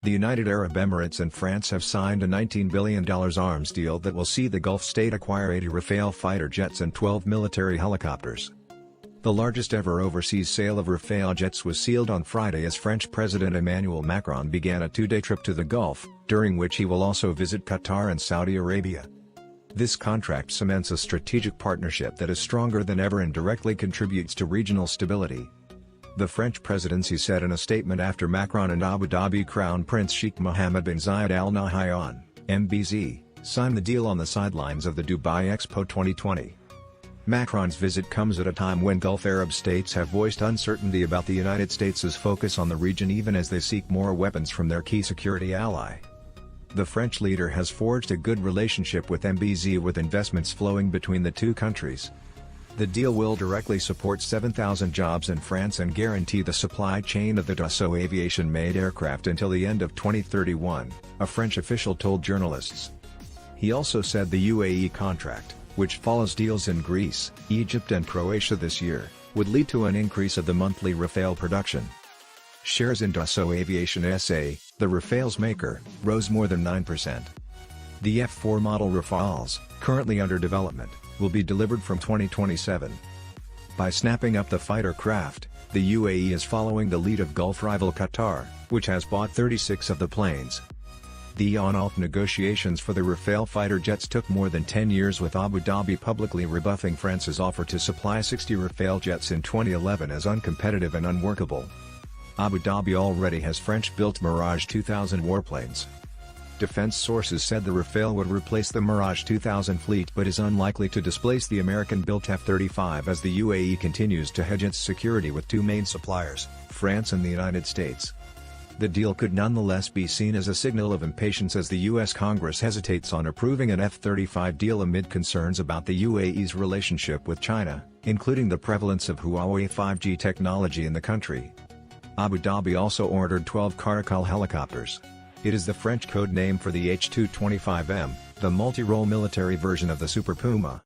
The United Arab Emirates and France have signed a $19 billion arms deal that will see the Gulf state acquire 80 Rafale fighter jets and 12 military helicopters. The largest ever overseas sale of Rafale jets was sealed on Friday as French President Emmanuel Macron began a two-day trip to the Gulf, during which he will also visit Qatar and Saudi Arabia. This contract cements a strategic partnership that is stronger than ever and directly contributes to regional stability. The French presidency said in a statement after Macron and Abu Dhabi Crown Prince Sheikh Mohammed bin Zayed Al Nahyan, MBZ, signed the deal on the sidelines of the Dubai Expo 2020. Macron's visit comes at a time when Gulf Arab states have voiced uncertainty about the United States' focus on the region even as they seek more weapons from their key security ally. The French leader has forged a good relationship with MBZ with investments flowing between the two countries. The deal will directly support 7,000 jobs in France and guarantee the supply chain of the Dassault Aviation-made aircraft until the end of 2031, a French official told journalists. He also said the UAE contract, which follows deals in Greece, Egypt and Croatia this year, would lead to an increase of the monthly Rafale production. Shares in Dassault Aviation SA, the Rafale's maker, rose more than 9%. The F-4 model Rafales, currently under development, will be delivered from 2027. By snapping up the fighter craft, the UAE is following the lead of Gulf rival Qatar, which has bought 36 of the planes. The on-off negotiations for the Rafale fighter jets took more than 10 years, with Abu Dhabi publicly rebuffing France's offer to supply 60 Rafale jets in 2011 as uncompetitive and unworkable. Abu Dhabi already has French-built Mirage 2000 warplanes. Defense sources said the Rafale would replace the Mirage 2000 fleet but is unlikely to displace the American-built F-35 as the UAE continues to hedge its security with two main suppliers, France and the United States. The deal could nonetheless be seen as a signal of impatience as the U.S. Congress hesitates on approving an F-35 deal amid concerns about the UAE's relationship with China, including the prevalence of Huawei 5G technology in the country. Abu Dhabi also ordered 12 Caracal helicopters. It is the French code name for the H-225M, the multi-role military version of the Super Puma.